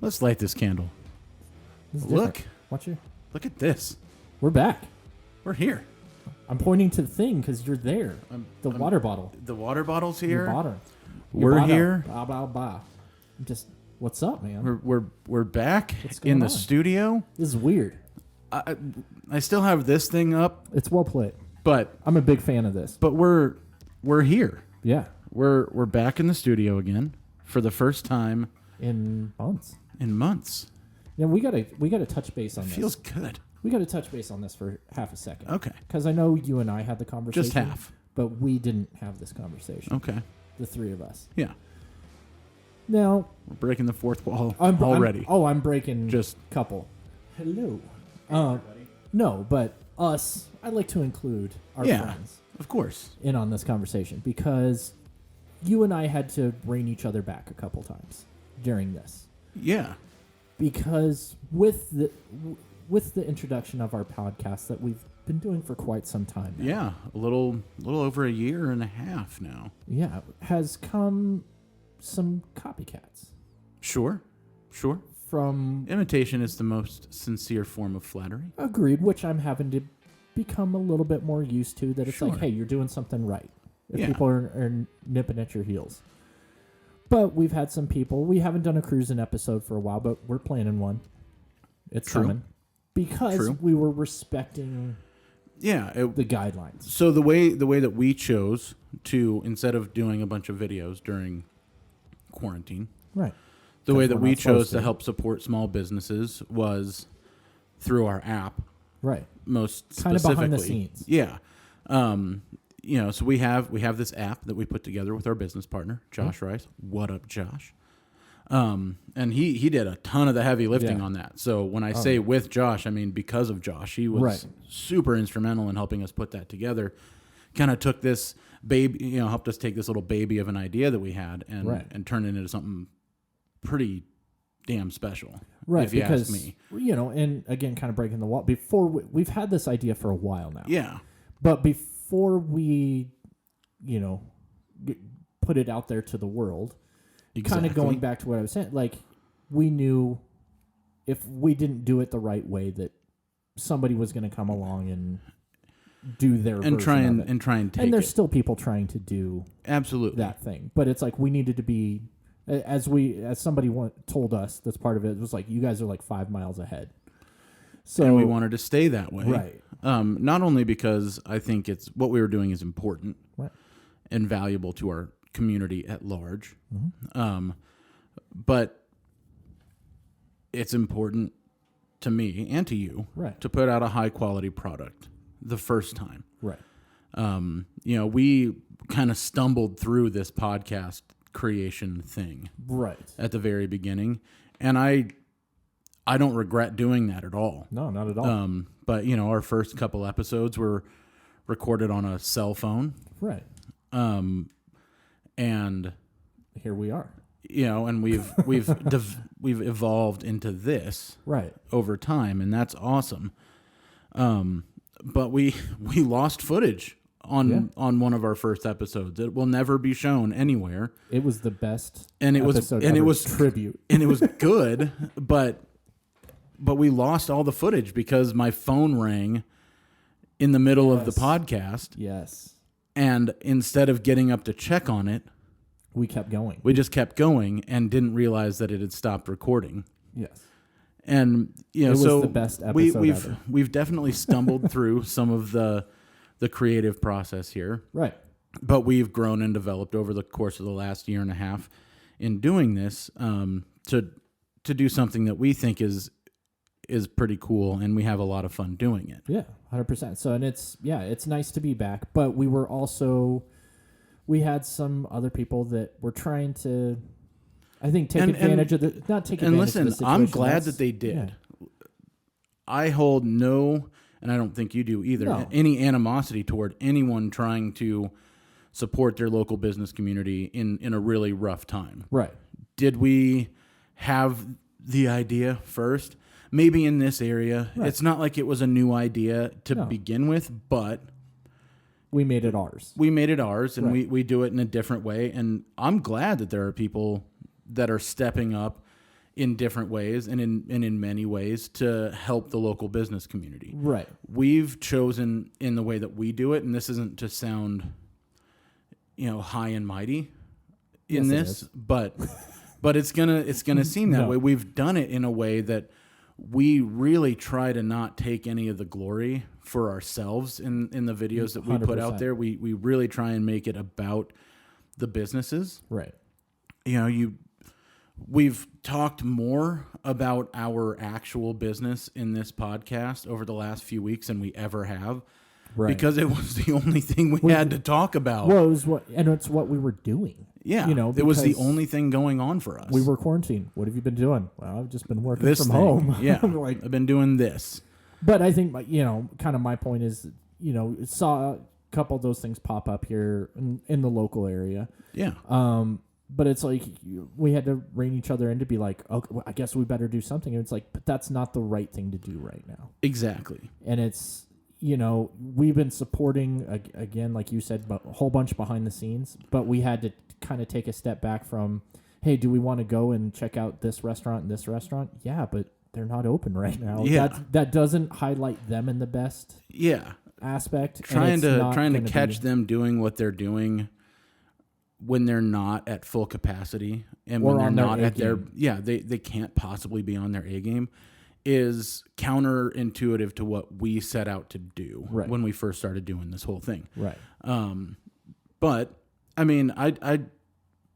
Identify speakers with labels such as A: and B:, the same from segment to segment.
A: Let's light this candle.
B: This is
A: Look.
B: different. Watch you.
A: Look at this.
B: We're back.
A: We're here.
B: I'm pointing to the thing because you're there. The water bottle.
A: The water bottle's
B: Your
A: here.
B: bottle.
A: We're here.
B: Bah, bah, bah. Just, what's up, man?
A: We're back
B: What's going
A: in the
B: on?
A: studio.
B: This is weird.
A: I still have this thing up,
B: It's well played.
A: but
B: I'm a big fan of this.
A: we're here.
B: Yeah.
A: We're back in the studio again for the first time
B: In months.
A: in months.
B: Yeah, we gotta touch base on this.
A: Feels good.
B: We gotta touch base on this for half a second.
A: Okay.
B: Because I know you and I had the conversation.
A: Just half.
B: But we didn't have this conversation.
A: Okay.
B: The three of us.
A: Yeah.
B: Now,
A: We're breaking the fourth wall
B: I'm
A: already.
B: I'm breaking
A: Just
B: couple. Hello. No, but us, I'd like to include our
A: Yeah.
B: friends
A: of course.
B: in on this conversation because you and I had to rein each other back a couple times during this.
A: Yeah.
B: Because with the introduction of our podcast that we've been doing for quite some time now,
A: Yeah. A little over a year and a half now.
B: yeah, has come some copycats
A: Sure.
B: from
A: Imitation is the most sincere form of flattery.
B: Agreed, which I'm having to become a little bit more used to, that it's
A: Sure.
B: like, hey, you're doing something right. If
A: Yeah.
B: people are nipping at your heels. But we've had some people, we haven't done a cruising episode for a while, but we're planning one. It's
A: True.
B: coming. Because
A: True.
B: we were respecting
A: Yeah.
B: the guidelines.
A: So the way that we chose to, instead of doing a bunch of videos during quarantine,
B: Right.
A: the way
B: 'Cause
A: that
B: we're
A: we
B: not
A: chose
B: supposed
A: to
B: to.
A: help support small businesses was through our app,
B: Right.
A: most
B: Kind of behind the
A: specifically.
B: scenes.
A: Yeah. So we have this app that we put together with our business partner, Josh Rice. What up, Josh? And he did a ton of the heavy lifting
B: Yeah.
A: on that. So when I say with Josh, I mean because of Josh. He was
B: Right.
A: super instrumental in helping us put that together. Kind of took this baby, helped us take this little baby of an idea that we had and
B: Right.
A: and turn it into something pretty damn special.
B: Right.
A: If you
B: because,
A: ask me.
B: and again, kind of breaking the wall. Before we've had this idea for a while now.
A: Yeah.
B: But before we, put it out there to the world, kind of going back to what I was saying, like we knew if we didn't do it the right way that somebody was going to come along and do their
A: and try
B: version
A: and
B: of it.
A: and try and take
B: And there's
A: it.
B: still people trying to do
A: Absolutely.
B: that thing, but it's like we needed to be as somebody told us that's part of it. It was like you guys are like 5 miles ahead. So
A: And we wanted to stay that way.
B: Right.
A: Not only because I think it's what we were doing is important
B: Right.
A: and valuable to our community at large,
B: Mm-hmm.
A: but it's important to me and to you
B: Right.
A: to put out a high quality product the first time.
B: Right.
A: We kind of stumbled through this podcast creation thing
B: Right.
A: at the very beginning, and I don't regret doing that at all.
B: No, not at all.
A: But our first couple episodes were recorded on a cell phone,
B: Right.
A: and
B: Here we are.
A: and we've evolved into this
B: Right.
A: over time, and that's awesome. But we lost footage on one of our first episodes. It will never be shown anywhere,
B: It was the best
A: and it was
B: episode
A: and it
B: ever.
A: was
B: tribute.
A: and it was good, but we lost all the footage because my phone rang in the middle of the
B: Yes.
A: podcast,
B: Yes.
A: and instead of getting up to check on it,
B: We kept going.
A: we just kept going and didn't realize that it had stopped recording.
B: Yes.
A: And
B: It was
A: so
B: the best episode ever.
A: we've definitely stumbled through some of the creative process here,
B: Right.
A: but we've grown and developed over the course of the last year and a half in doing this to do something that we think is pretty cool, and we have a lot of fun doing it.
B: Yeah, 100%. So, and it's nice to be back, but we had some other people that were trying to, I think, take advantage of the, not take
A: And
B: advantage of
A: listen,
B: the situation.
A: I'm glad that they did.
B: Yeah.
A: I hold no, and I don't think you do either,
B: No.
A: any animosity toward anyone trying to support their local business community in a really rough time.
B: Right.
A: Did we have the idea first? Maybe in this area.
B: Right.
A: It's not like it was a new idea to
B: No.
A: begin with, but
B: We made it ours.
A: we made it ours, and
B: Right.
A: we do it in a different way. And I'm glad that there are people that are stepping up in different ways and in many ways to help the local business community.
B: Right.
A: We've chosen in the way that we do it, and this isn't to sound, high and mighty in this, but it's gonna seem that way. We've done it in a way that we really try to not take any of the glory for ourselves in the videos that we put out there. We really try and make it about the businesses.
B: Right.
A: We've talked more about our actual business in this podcast over the last few weeks than we ever have. Right. Because it was the only thing we had to talk about.
B: Well, it's what we were doing.
A: Yeah, it was the only thing going on for us.
B: We were quarantined. What have you been doing? Well, I've just been working from home.
A: Yeah, I've been doing this.
B: But I think, kind of my point is, saw a couple of those things pop up here in the local area.
A: Yeah.
B: But it's like we had to rein each other in to be like, okay, well, I guess we better do something. And it's like, but that's not the right thing to do right now.
A: Exactly.
B: And it's, we've been supporting, again, like you said, a whole bunch behind the scenes, but we had to kind of take a step back from, hey, do we want to go and check out this restaurant and this restaurant? Yeah, but they're not open right now.
A: Yeah.
B: That doesn't highlight them in the best aspect.
A: Trying to catch them doing what they're doing when they're not at full capacity and when they're not at their they can't possibly be on their A game is counterintuitive to what we set out to do when we first started doing this whole thing.
B: Right.
A: But I mean,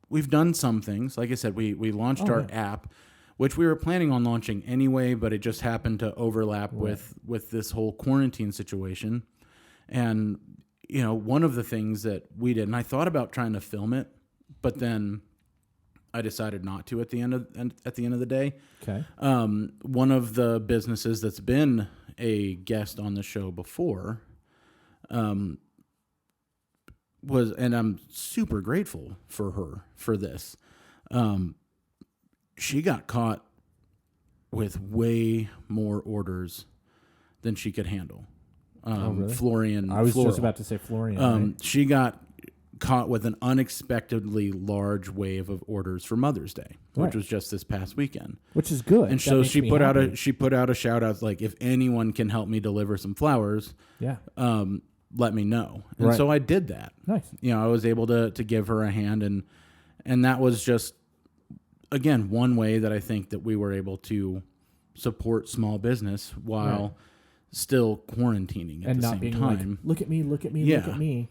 A: we've done some things. Like I said, we launched our app, which we were planning on launching anyway, but it just happened to overlap with this whole quarantine situation. And one of the things that we did, and I thought about trying to film it, but then I decided not to at the end of the day.
B: Okay.
A: One of the businesses that's been a guest on the show before, was, and I'm super grateful for her for this. She got caught with way more orders than she could handle.
B: Really?
A: Florian.
B: I was just about to say Florian. Right?
A: She got caught with an unexpectedly large wave of orders for Mother's Day, which was just this past weekend.
B: Which is good.
A: And so she put out a shout out like, if anyone can help me deliver some flowers, let me know. And so I did that.
B: Nice.
A: I was able to give her a hand, and that was just, again, one way that I think that we were able to support small business while still quarantining at the same time.
B: Like, look at me, look at me, look at me.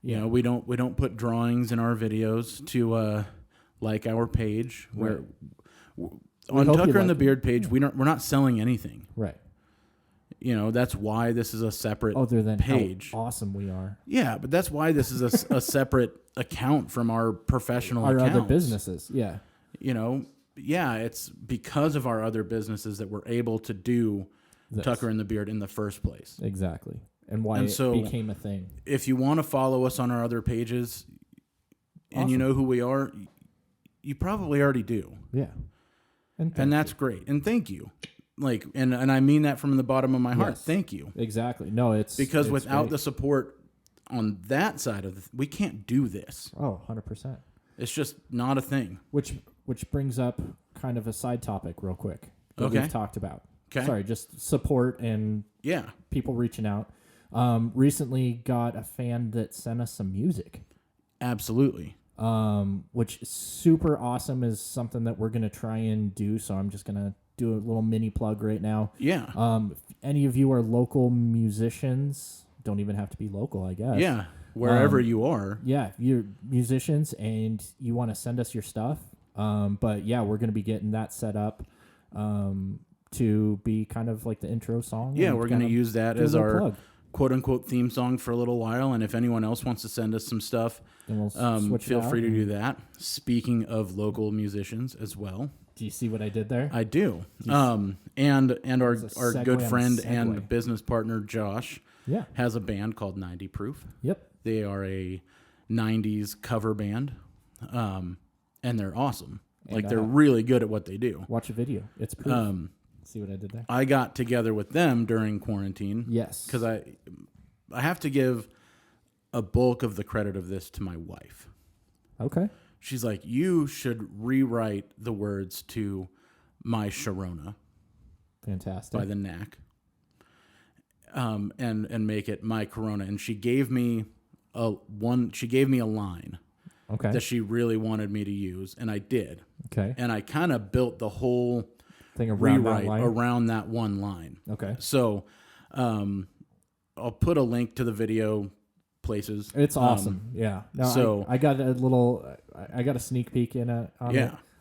A: Yeah. We don't put drawings in our videos to like our page. Where on Tucker and the Beard page, we're not selling anything.
B: Right.
A: That's why this is a separate
B: other than
A: page.
B: How awesome we are.
A: Yeah, but that's why this is a separate account from our professional
B: our
A: accounts.
B: Other businesses. Yeah.
A: It's because of our other businesses that we're able to do Tucker and the Beard in the first place.
B: Exactly. And why it became a thing.
A: If you want to follow us on our other pages and you know who we are, you probably already do.
B: Yeah.
A: And that's great. And thank you. Like, and I mean that from the bottom of my heart.
B: Yes.
A: Thank you.
B: Exactly. No, it's
A: without
B: great.
A: The support on that side of we can't do this.
B: Oh, 100%.
A: It's just not a thing.
B: Which brings up kind of a side topic real quick that we've talked about.
A: Okay.
B: Sorry, just support and people reaching out. Recently got a fan that sent us some music.
A: Absolutely.
B: Which super awesome, is something that we're going to try and do. So I'm just going to do a little mini plug right now.
A: Yeah.
B: If any of you are local musicians, don't even have to be local, I guess.
A: Yeah. Wherever you are.
B: Yeah. You're musicians and you want to send us your stuff. But yeah, we're going to be getting that set up. To be kind of like the intro song.
A: Yeah, we're going to use that as our quote-unquote theme song for a little while, and if anyone else wants to send us some stuff,
B: then we'll
A: feel free to do that. Speaking of local musicians as well.
B: Do you see what I did there?
A: I do. And our good friend and business partner, Josh, has a band called 90 Proof.
B: Yep.
A: They are a 90s cover band, and they're awesome. And they're really good at what they do.
B: Watch a video. It's proof. See what I did there?
A: I got together with them during quarantine.
B: Yes.
A: Because I have to give a bulk of the credit of this to my wife.
B: Okay.
A: She's like, you should rewrite the words to My Sharona
B: Fantastic.
A: by the Knack, and make it My Corona. And she gave me a line
B: Okay.
A: that she really wanted me to use, and I did.
B: Okay.
A: And I kind of built the whole
B: Thing around
A: rewrite
B: that line.
A: around that one line.
B: Okay.
A: So I'll put a link to the video places.
B: It's awesome. Yeah. No,
A: so
B: I got a sneak peek on it.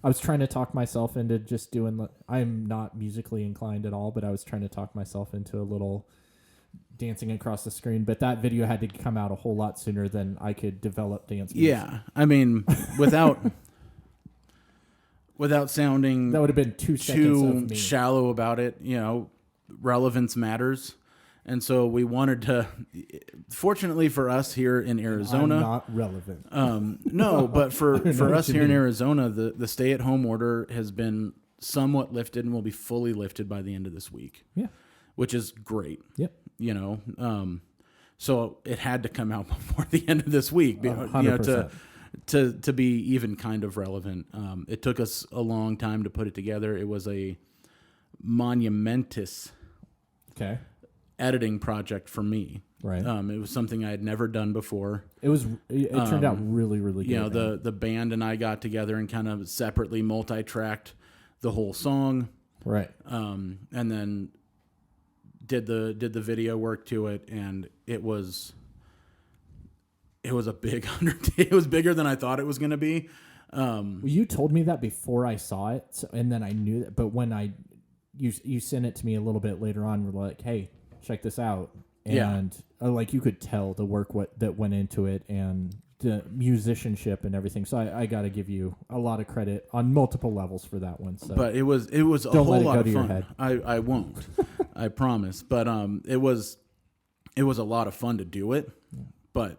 B: I was trying to talk myself into just doing. I'm not musically inclined at all, but I was trying to talk myself into a little dancing across the screen. But that video had to come out a whole lot sooner than I could develop dance moves.
A: Yeah, I mean, without sounding
B: that would have been 2 seconds
A: too
B: of me.
A: shallow about it, relevance matters. And so we wanted to, fortunately for us here in Arizona,
B: I'm not relevant.
A: No, but for us
B: what you
A: here in
B: mean.
A: Arizona, the stay-at-home order has been somewhat lifted and will be fully lifted by the end of this week.
B: Yeah.
A: Which is great.
B: Yep.
A: So it had to come out before the end of this week,
B: 100%.
A: to be even kind of relevant. It took us a long time to put it together. It was a monumentous editing project for me.
B: Right.
A: It was something I had never done before.
B: It turned out really, really good.
A: The band and I got together and kind of separately multi-tracked the whole song.
B: Right.
A: And then did the video work to it, and it was a big undertaking. It was bigger than I thought it was going to be.
B: You told me that before I saw it, and then I knew that. But when you sent it to me a little bit later on, we're like, "Hey, check this out," and you could tell the work that went into it and the musicianship and everything. So I got to give you a lot of credit on multiple levels for that one. So.
A: But it was a
B: Don't
A: whole
B: let it
A: lot
B: go
A: of
B: to your
A: fun.
B: head.
A: I won't. I promise. But it was a lot of fun to do it. But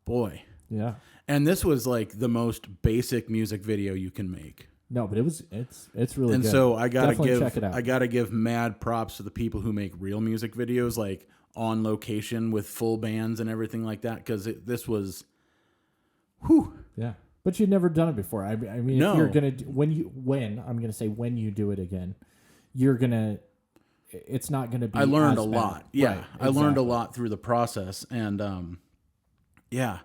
A: boy.
B: Yeah.
A: And this was like the most basic music video you can make.
B: No, but it's really
A: and
B: good.
A: So I gotta
B: check it out.
A: I gotta give mad props to the people who make real music videos, like on location with full bands and everything like that, because this was, whew.
B: Yeah, but you'd never done it before. I mean,
A: No.
B: if you're gonna when you do it again, it's not gonna be.
A: I learned a
B: as
A: lot.
B: bad.
A: Yeah,
B: Right,
A: I learned a
B: exactly.
A: lot through the process, and yeah,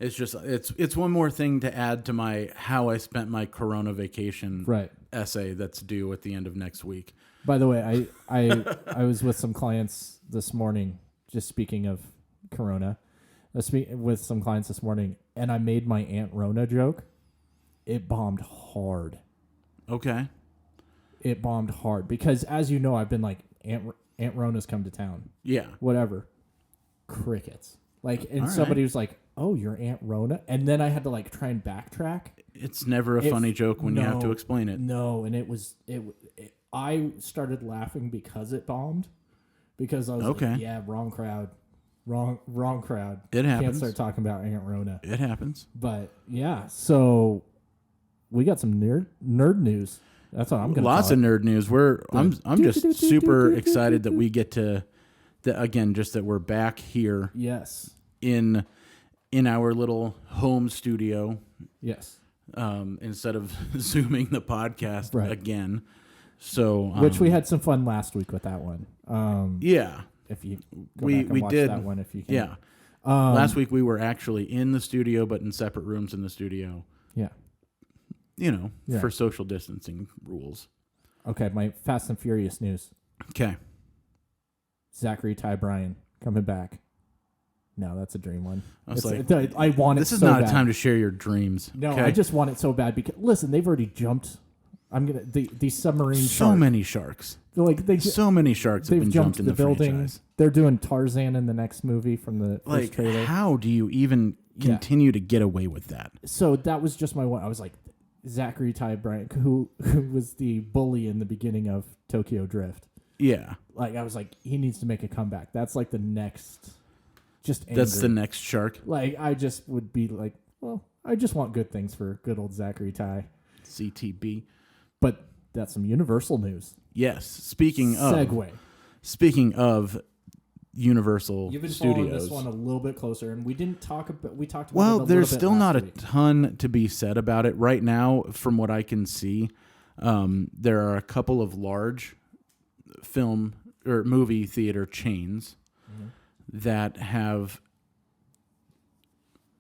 A: it's just it's one more thing to add to my how I spent my Corona vacation essay that's due at the end of next week.
B: By the way, I was with some clients this morning. Just speaking of Corona, with some clients this morning, and I made my Aunt Rona joke. It bombed hard.
A: Okay.
B: It bombed hard because, as you know, I've been like Aunt Rona's come to town.
A: Yeah.
B: Whatever. Crickets. And
A: All
B: somebody
A: right.
B: was like, "Oh, you're Aunt Rona," and then I had to try and backtrack.
A: It's never a funny joke when you have to explain it.
B: No, and I started laughing because it bombed. Because I was
A: Okay.
B: like, yeah, wrong crowd. Wrong crowd.
A: It happens.
B: Can't start talking about Aunt Rona.
A: It happens.
B: But yeah, so we got some nerd news. That's what I'm going to
A: Lots of nerd news. I'm just super excited that we get to again, just that we're back here.
B: Yes.
A: In our little home studio.
B: Yes.
A: Instead of zooming the podcast again. So
B: which we had some fun last week with that one.
A: Yeah.
B: If you go
A: we
B: back and watch
A: did
B: that one, if you can.
A: Yeah. Last week we were actually in the studio, but in separate rooms in the studio.
B: Yeah.
A: For social distancing rules.
B: Okay, my Fast and Furious news.
A: Okay.
B: Zachary Ty Bryan coming back. No, that's a dream one.
A: I was
B: I want it.
A: This is
B: so
A: not
B: bad.
A: a time to share your dreams.
B: No,
A: okay?
B: I just want it so bad because listen, they've already jumped. The submarine.
A: So many sharks. So many sharks have
B: they've
A: been
B: jumped
A: jumped in the
B: building.
A: franchise.
B: They're doing Tarzan in the next movie from the first trailer.
A: How do you even continue to get away with that?
B: So that was just my one. I was like, Zachary Ty Bryan, who was the bully in the beginning of Tokyo Drift.
A: Yeah.
B: I was like, he needs to make a comeback. That's the next. Just angry.
A: That's the next shark.
B: I just would be like, well, I just want good things for good old Zachary Ty.
A: CTB.
B: But that's some Universal news.
A: Yes. Speaking of Universal
B: You've been
A: Studios.
B: following this one a little bit closer, and we talked about it a
A: Well,
B: little
A: there's
B: bit
A: still
B: last
A: not
B: week.
A: a ton to be said about it right now, from what I can see. There are a couple of large film or movie theater chains that have.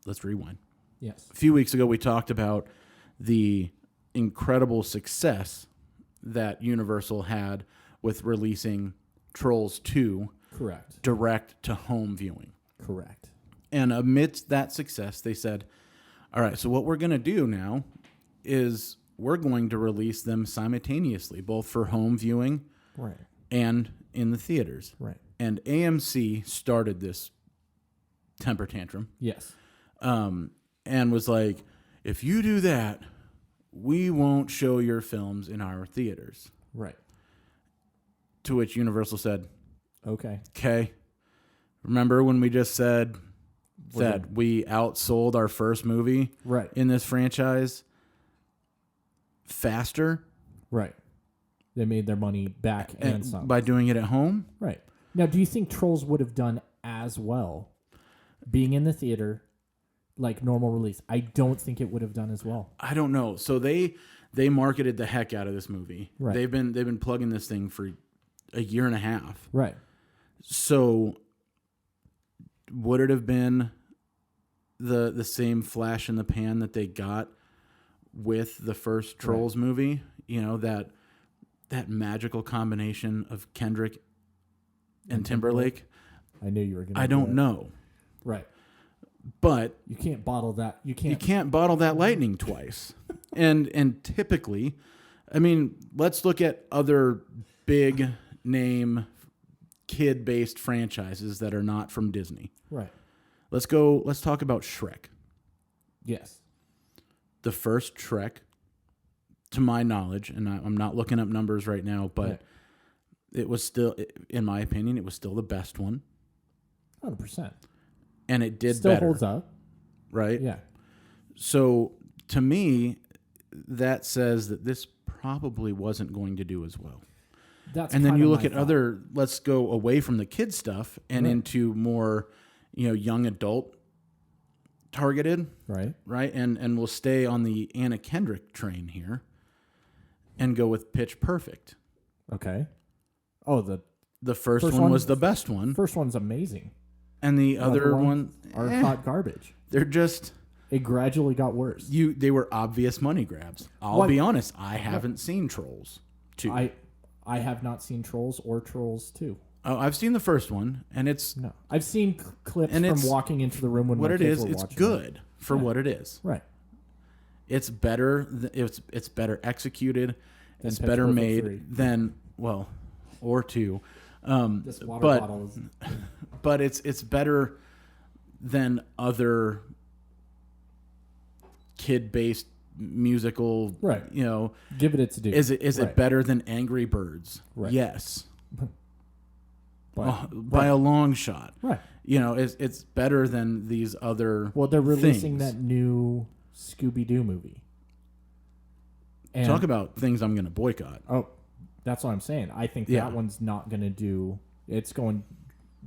A: Let's rewind.
B: Yes.
A: A few weeks ago, we talked about the incredible success that Universal had with releasing Trolls 2
B: Correct.
A: direct to home viewing.
B: Correct.
A: And amidst that success, they said, all right, so what we're going to do now is we're going to release them simultaneously, both for home viewing
B: Right.
A: and in the theaters.
B: Right.
A: And AMC started this temper tantrum.
B: Yes.
A: And was like, if you do that, we won't show your films in our theaters.
B: Right.
A: To which Universal said,
B: Okay.
A: okay. Remember when we just said that we outsold our first movie
B: Right.
A: in this franchise faster?
B: Right. They made their money back and some.
A: By doing it at home?
B: Right. Now, do you think Trolls would have done as well being in the theater like normal release? I don't think it would have done as well.
A: I don't know. So they marketed the heck out of this movie.
B: Right.
A: They've been plugging this thing for a year and a half.
B: Right.
A: So would it have been the same flash in the pan that they got with the first Trolls movie? You know, that magical combination of Kendrick and Timberlake?
B: I knew you were going to.
A: I don't know.
B: Right.
A: But
B: you can't bottle that. You
A: can't bottle that lightning twice. and typically, I mean, let's look at other big name kid-based franchises that are not from Disney.
B: Right.
A: Let's talk about Shrek.
B: Yes.
A: The first Shrek, to my knowledge, and I'm not looking up numbers right now, but it was still, in my opinion, it was still the best one.
B: 100%.
A: And it did
B: still
A: better.
B: Holds up.
A: Right?
B: Yeah.
A: So, to me, that says that this probably wasn't going to do as well. And then you look at other, let's go away from the kid stuff and into more, young adult targeted.
B: Right.
A: Right. And we'll stay on the Anna Kendrick train here and go with Pitch Perfect.
B: Okay. Oh,
A: the first one was the best one.
B: First one's amazing.
A: And the other one
B: are hot garbage.
A: They're just.
B: It gradually got worse.
A: They were obvious money grabs. I'll be honest. I haven't seen Trolls 2.
B: I have not seen Trolls or Trolls 2.
A: Oh, I've seen the first one, and it's...
B: No. I've seen clips from walking into the room when my kids were watching.
A: It's good for what it is.
B: Right.
A: It's better. It's better executed. It's better made than... Well, or 2.
B: This water bottle is...
A: But it's better than other kid-based musical...
B: Right. Give it its due.
A: Is it better than Angry Birds?
B: Right.
A: Yes. By a long shot.
B: Right.
A: It's better than these other
B: Well, they're releasing
A: things.
B: that new Scooby-Doo movie. And
A: talk about things I'm going to boycott.
B: Oh, that's what I'm saying. I think that one's not going to do... It's going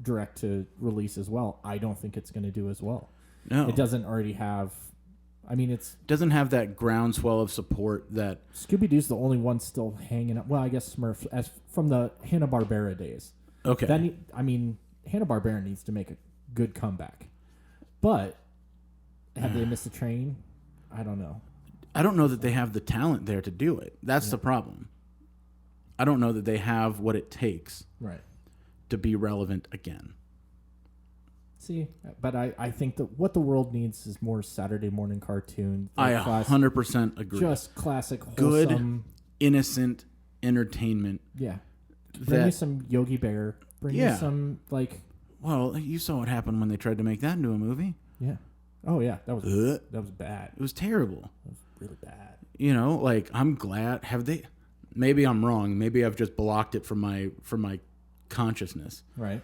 B: direct to release as well. I don't think it's going to do as well.
A: No.
B: It doesn't already have... it
A: doesn't have that groundswell of support that...
B: Scooby-Doo's the only one still hanging up. Well, I guess Smurfs, as from the Hanna-Barbera days.
A: Okay.
B: Hanna-Barbera needs to make a good comeback. But have they missed a train? I don't know.
A: I don't know that they have the talent there to do it. That's the problem. I don't know that they have what it takes to be relevant again.
B: See, but I think that what the world needs is more Saturday morning cartoon.
A: I 100% agree.
B: Just classic, wholesome,
A: good, innocent entertainment.
B: Yeah. Bring me some Yogi Bear. Bring me some,
A: Well, you saw what happened when they tried to make that into a movie.
B: Yeah. Oh, yeah. That was bad.
A: It was terrible.
B: It was really bad.
A: I'm glad. Have they... Maybe I'm wrong. Maybe I've just blocked it from my consciousness.
B: Right.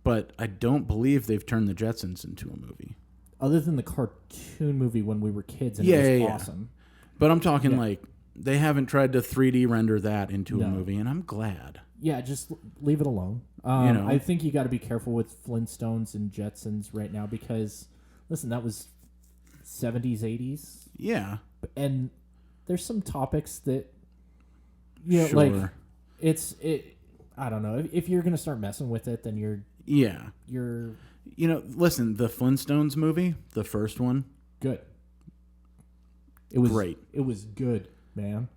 A: But I don't believe they've turned the Jetsons into a movie.
B: Other than the cartoon movie when we were kids, and it was awesome.
A: But I'm talking they haven't tried to 3D render that into a movie, and I'm glad.
B: Yeah, just leave it alone. I think you got to be careful with Flintstones and Jetsons right now because, listen, that was 70s, 80s.
A: Yeah.
B: And there's some topics that you know,
A: Sure.
B: like it. I don't know. If you're gonna start messing with it, then you're
A: You know, listen, the Flintstones movie, the first one,
B: good. It was
A: great.
B: It was good, man.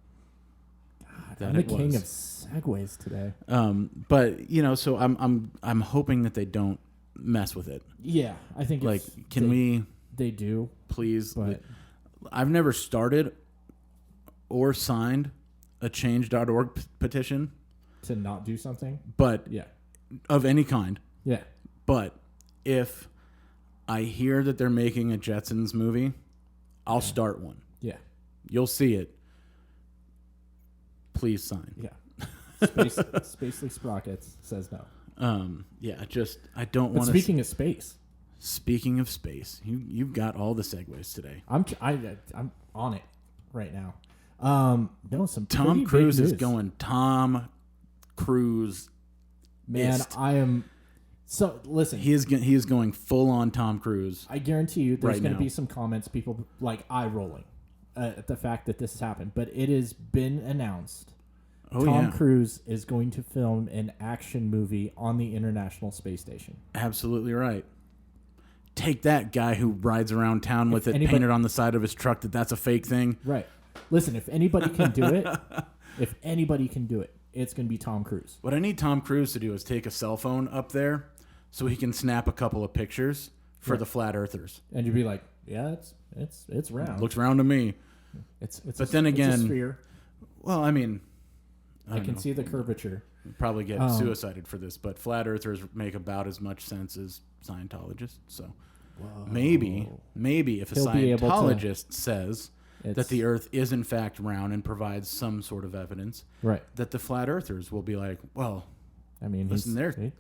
B: God,
A: That
B: I'm the
A: it
B: king
A: was.
B: of segues today.
A: But you know, so I'm hoping that they don't mess with it.
B: Yeah, I think
A: Like,
B: it's,
A: can we
B: They do,
A: please?
B: but
A: I've never started or signed a change.org petition,
B: to not do something.
A: but
B: Yeah,
A: of any kind.
B: yeah.
A: But if I hear that they're making a Jetsons movie, I'll start one.
B: Yeah.
A: You'll see it. Please sign.
B: Yeah. Spacely Sprockets says no.
A: Yeah, just I don't
B: But
A: want to.
B: speaking of space,
A: Speaking of space, you've got all the segues today.
B: I'm on it right now. No, some
A: Tom
B: pretty
A: Cruise
B: big
A: is
B: news.
A: going Tom Cruise.
B: Man, I am. So listen,
A: He is going full on Tom Cruise.
B: I guarantee you, there's
A: right
B: going to
A: now.
B: be some comments, people like eye rolling at the fact that this has happened. But it has been announced.
A: Oh
B: Tom
A: yeah,
B: Cruise is going to film an action movie on the International Space Station.
A: absolutely right. Take that, guy who rides around town with it
B: anybody-
A: painted on the side of his truck that's a fake thing.
B: Right. Listen, if anybody can do it, it's going to be Tom Cruise.
A: What I need Tom Cruise to do is take a cell phone up there so he can snap a couple of pictures for the flat earthers.
B: And you'd be like, yeah, it's round.
A: Looks round to me.
B: It's
A: But then
B: it's a
A: again,
B: sphere.
A: Well, I mean,
B: I can see the curvature.
A: probably get suicided for this, but flat earthers make about as much sense as Scientologists. So maybe if a
B: He'll be able to-
A: Scientologist says that
B: It's-
A: the Earth is in fact round and provides some sort of evidence,
B: Right.
A: that the flat earthers will be like, well,
B: I mean,
A: listen, they're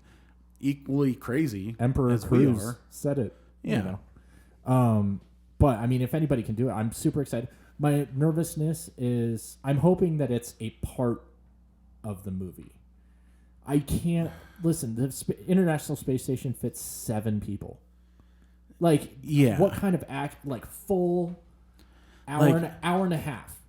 A: equally crazy
B: Emperor
A: as we
B: Cruise
A: are.
B: said it.
A: Yeah.
B: You know. But I mean, if anybody can do it, I'm super excited. My nervousness is I'm hoping that it's a part of the movie. I can't listen. The International Space Station fits 7 people. Like,
A: Yeah.
B: what kind of full hour
A: Like-
B: hour and a half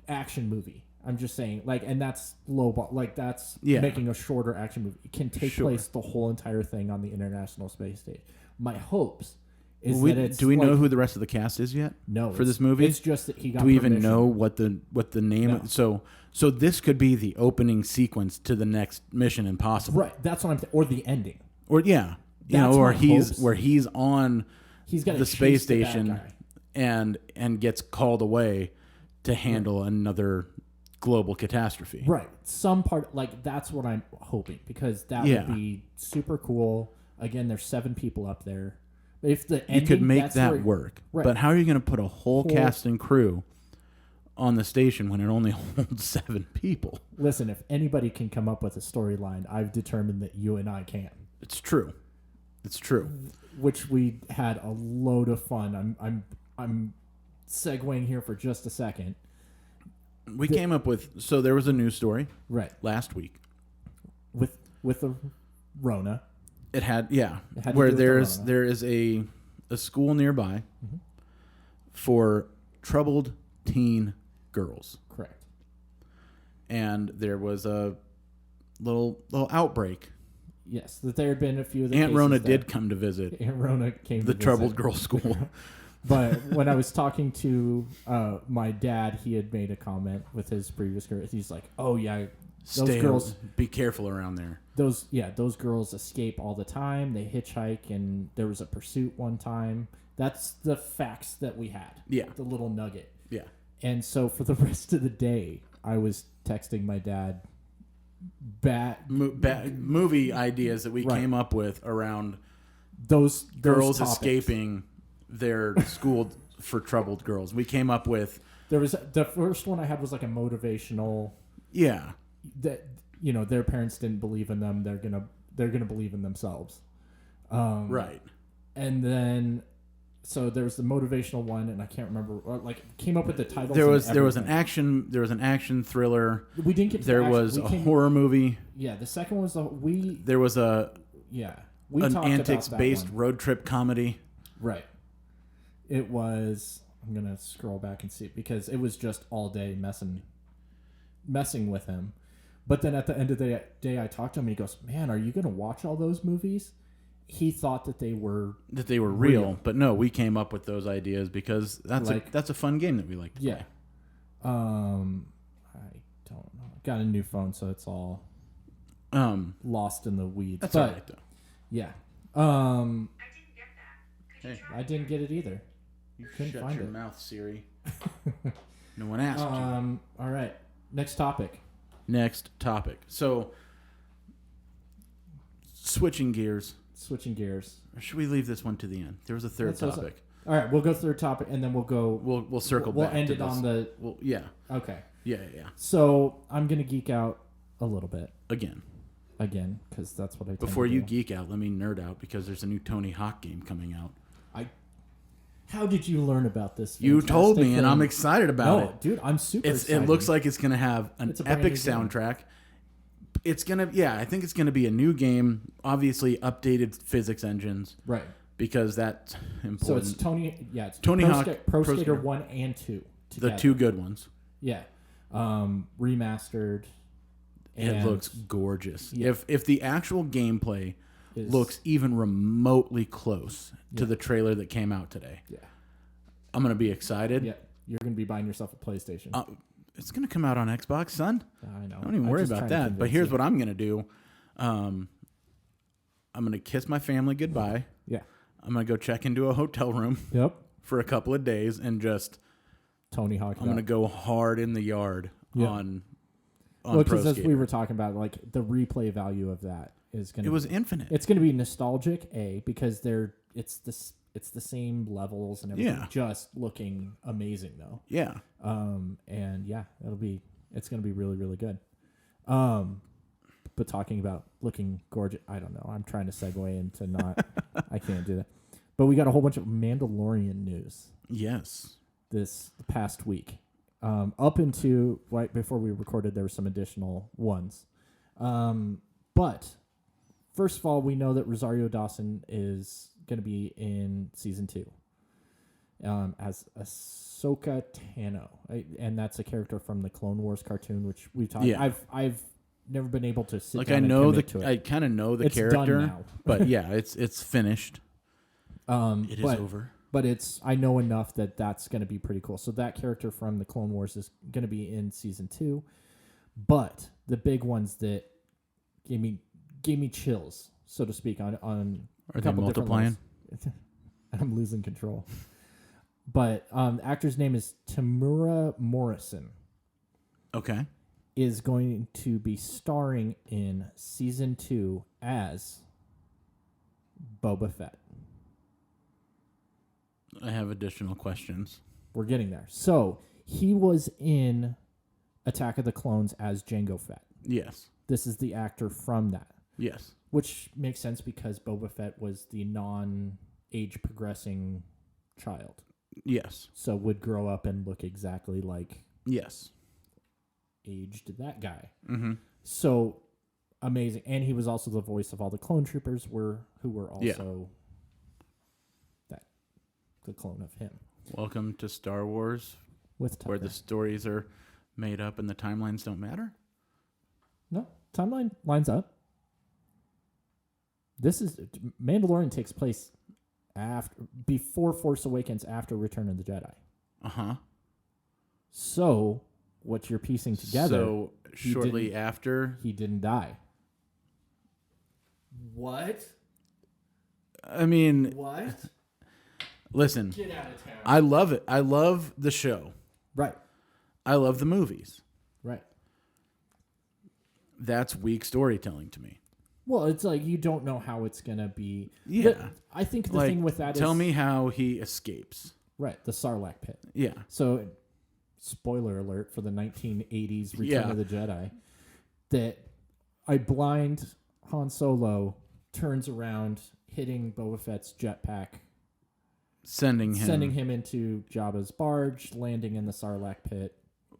B: action movie? I'm just saying, and that's lowball. That's
A: Yeah.
B: making a shorter action movie. It can take
A: Sure.
B: place the whole entire thing on the International Space Station. My hopes is
A: We-
B: that it's.
A: do we know who the rest of the cast is yet?
B: No,
A: for
B: it's-
A: this movie?
B: It's just that he got.
A: Do we even
B: permission.
A: know what the name?
B: No.
A: So this could be the opening sequence to the next Mission Impossible,
B: Right, that's what I'm. or the ending.
A: Or yeah,
B: That's
A: or
B: my
A: he's
B: hopes.
A: where he's on
B: He's got
A: the space station and gets called away to handle another global catastrophe.
B: Right, some part that's what I'm hoping, because that
A: Yeah.
B: would be super cool. Again, there's 7 people up there. But if the
A: You
B: ending,
A: could make
B: that's
A: that
B: where-
A: work,
B: Right.
A: but how are you going to put a whole cast and crew on the station when it only holds 7 people?
B: Listen, if anybody can come up with a storyline, I've determined that you and I can.
A: It's true. It's true.
B: Which we had a load of fun. I'm segueing here for just a second.
A: We came up with, so there was a news story
B: Right.
A: last week.
B: With the Rona.
A: It had,
B: It had to
A: where
B: do with the
A: there is a school nearby for troubled teen girls,
B: Correct.
A: and there was a little outbreak.
B: Yes, that there had been a few of the
A: Aunt
B: cases
A: Rona
B: that
A: did come to visit
B: Aunt Rona came
A: the
B: to
A: troubled
B: visit.
A: girls school.
B: But when I was talking to my dad, he had made a comment with his previous girl. He's like, "Oh yeah, those girls,
A: Be careful around there.
B: those girls escape all the time. They hitchhike, and there was a pursuit one time." That's the facts that we had.
A: Yeah.
B: The little nugget.
A: Yeah.
B: And so for the rest of the day, I was texting my dad
A: Movie ideas that we
B: Right.
A: came up with around
B: those
A: girls
B: topics.
A: escaping their school for troubled girls. We came up with
B: There was the first one I had was like a motivational that their parents didn't believe in them. They're gonna believe in themselves.
A: Right.
B: And then so there was the motivational one, and I can't remember. Came up with the titles.
A: There was
B: and
A: an action thriller.
B: We didn't get. To
A: There
B: the
A: was
B: action.
A: a horror movie.
B: Yeah, the second one was
A: There was
B: we
A: an
B: talked
A: antics
B: about that
A: based
B: one.
A: road trip comedy.
B: Right. It was I'm gonna scroll back and see it because it was just all day messing with him. But then at the end of the day, I talked to him and he goes, "Man, are you gonna watch all those movies?" He thought that they were
A: real, but no, we came up with those ideas because that's a fun game that we like to play.
B: Yeah. I don't know. Got a new phone, so it's all lost in the weeds.
A: That's all right though.
B: Yeah.
C: I didn't get that. Could you try
B: I didn't get it either.
A: You
B: couldn't
A: shut
B: find
A: your
B: it.
A: mouth, Siri. No one asked you.
B: All right. Next topic.
A: So, switching gears.
B: Or
A: Should we leave this one to the end? There was a third topic.
B: All right, we'll go third topic, and then we'll go.
A: We'll circle back.
B: We'll end it
A: this.
B: on the.
A: Yeah.
B: Okay.
A: Yeah.
B: So I'm gonna geek out a little bit
A: Again,
B: because that's what I.
A: Before you geek out, let me nerd out because there's a new Tony Hawk game coming out.
B: How did you learn about this?
A: You told me,
B: thing?
A: and I'm excited about it.
B: Dude, I'm super excited.
A: It looks like it's gonna have an epic soundtrack. It's gonna, I think it's gonna be a new game. Obviously, updated physics engines,
B: right?
A: Because that's important.
B: So it's
A: Tony Hawk,
B: Pro Skater 1 and 2 together.
A: The two good ones.
B: Yeah, remastered.
A: It looks gorgeous.
B: Yeah.
A: If the actual gameplay looks even remotely close to the trailer that came out today, I'm gonna be excited.
B: Yeah, you're gonna be buying yourself a PlayStation.
A: It's gonna come out on Xbox, son.
B: I know.
A: Don't even worry about that. But here's what I'm gonna do. I'm gonna kiss my family goodbye.
B: Yeah.
A: I'm gonna go check into a hotel room.
B: Yep.
A: For a couple of days and just
B: Tony Hawk.
A: I'm gonna go hard in the yard on
B: because as we were talking about, like the replay value of that is gonna.
A: It was infinite.
B: It's gonna be nostalgic, because it's the same levels and everything.
A: Yeah.
B: Just looking amazing though.
A: Yeah.
B: And yeah, it's gonna be really, really good. But talking about looking gorgeous, I don't know. I'm trying to segue into not. I can't do that. But we got a whole bunch of Mandalorian news.
A: Yes.
B: This past week, up into right before we recorded, there were some additional ones. But first of all, we know that Rosario Dawson is going to be in season 2 as Ahsoka Tano, and that's a character from the Clone Wars cartoon, which we've talked.
A: Yeah.
B: I've never been able to sit
A: like
B: down
A: I know
B: and commit to it.
A: I kind of know the
B: It's
A: character
B: done now.
A: but yeah, it's finished. It is over.
B: But I know enough that that's going to be pretty cool. So that character from the Clone Wars is going to be in season 2. But the big ones that gave me chills, so to speak, on
A: Are they multiplying?
B: I'm losing control. But the actor's name is Tamura Morrison.
A: Okay.
B: Is going to be starring in season 2 as Boba Fett.
A: I have additional questions.
B: We're getting there. So he was in Attack of the Clones as Jango Fett.
A: Yes.
B: This is the actor from that.
A: Yes.
B: Which makes sense because Boba Fett was the non-age progressing child.
A: Yes.
B: So would grow up and look exactly like
A: yes.
B: aged that guy.
A: Mm-hmm.
B: So amazing. And he was also the voice of all the clone troopers who were also the clone of him.
A: Welcome to Star Wars,
B: with Tucker.
A: where the stories are made up and the timelines don't matter.
B: No, timeline lines up. This is Mandalorian takes place before Force Awakens, after Return of the Jedi.
A: Uh-huh.
B: So what you're piecing together?
A: So shortly after,
B: he didn't die. What?
A: I mean,
B: what?
A: Listen,
B: Get out of town.
A: I love it. I love the show.
B: Right.
A: I love the movies.
B: Right.
A: That's weak storytelling to me.
B: Well, it's like you don't know how it's gonna be.
A: Yeah.
B: I think the thing with that is
A: tell me how he escapes.
B: Right, the Sarlacc pit.
A: Yeah.
B: So, spoiler alert for the 1980s Return of the Jedi, that a blind Han Solo turns around, hitting Boba Fett's jetpack,
A: sending him
B: into Jabba's barge, landing in the Sarlacc pit,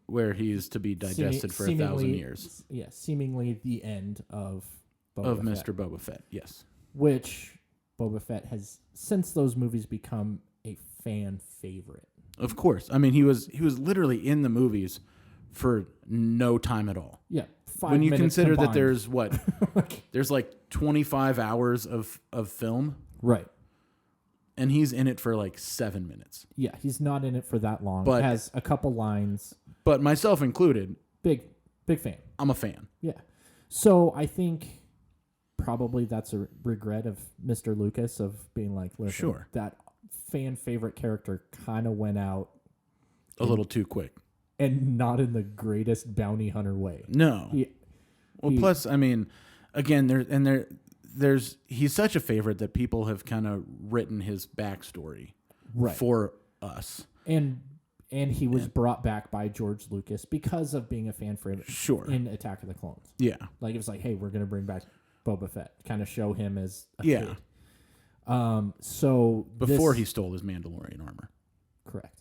A: where he is to be digested for 1,000 years.
B: Yeah, seemingly the end of Boba Fett.
A: Mr. Boba Fett. Yes.
B: Which Boba Fett has, since those movies, become a fan favorite.
A: Of course. I mean, he was literally in the movies for no time at all.
B: Yeah, 5
A: when you
B: minutes
A: consider
B: combined.
A: that there's what there's like 25 hours of film,
B: right.
A: and he's in it for like 7 minutes.
B: Yeah, he's not in it for that long.
A: But
B: has a couple lines.
A: But myself included,
B: Big fan.
A: I'm a fan.
B: Yeah. So I think probably that's a regret of Mr. Lucas of being like, listen,
A: Sure.
B: that fan favorite character kind of went out
A: A little too quick.
B: and not in the greatest bounty hunter way.
A: No. Plus, I mean, again, there's he's such a favorite that people have kind of written his backstory for us.
B: And he was brought back by George Lucas because of being a fan favorite in Attack of the Clones.
A: Yeah.
B: Like, it was like, hey, we're going to bring back Boba Fett, kind of show him as a kid. So
A: before he stole his Mandalorian armor.
B: Correct.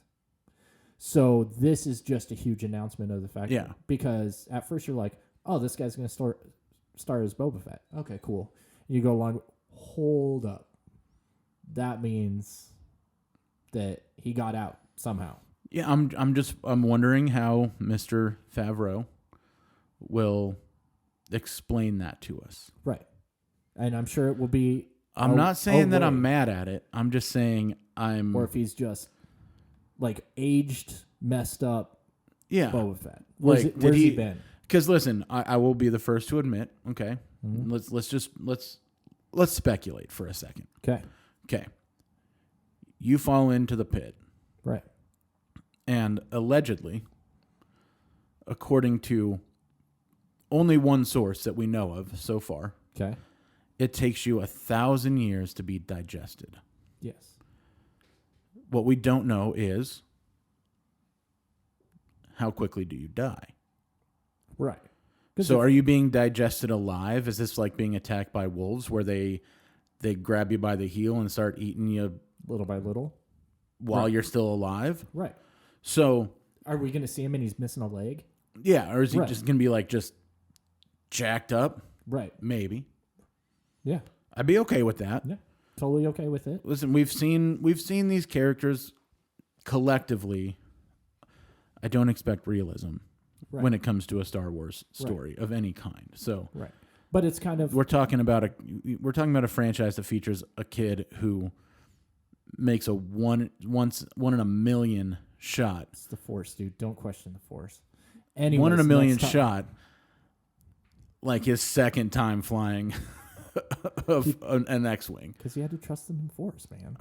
B: So this is just a huge announcement of the fact because at first you're like, oh, this guy's going to star as Boba Fett. Okay, cool. And you go along, hold up. That means that he got out somehow.
A: Yeah, I'm wondering how Mr. Favreau will explain that to us.
B: Right. And I'm sure it will be
A: I'm not saying that I'm mad at it. I'm just saying
B: or if he's just like aged, messed up Boba Fett. Where's he been?
A: Because listen, I will be the first to admit, okay.
B: Mm-hmm.
A: Let's speculate for a second.
B: Okay.
A: You fall into the pit.
B: Right.
A: And allegedly, according to only one source that we know of so far,
B: okay,
A: it takes you 1,000 years to be digested.
B: Yes.
A: What we don't know is how quickly do you die?
B: Right.
A: So are you being digested alive? Is this like being attacked by wolves where they grab you by the heel and start eating you
B: little by little
A: while you're still alive?
B: Right.
A: So
B: are we going to see him and he's missing a leg?
A: Yeah, or is he just going to be like just jacked up?
B: Right.
A: Maybe.
B: Yeah.
A: I'd be okay with that.
B: Yeah. Totally okay with it.
A: Listen, we've seen these characters collectively. I don't expect realism when it comes to a Star Wars story of any kind. So
B: but it's kind of
A: we're talking about a franchise that features a kid who makes a one in a million shot.
B: It's the Force, dude. Don't question the Force. Anyways,
A: 1 in a million shot, like his second time flying of an X-wing.
B: Because he had to trust them in Force, man.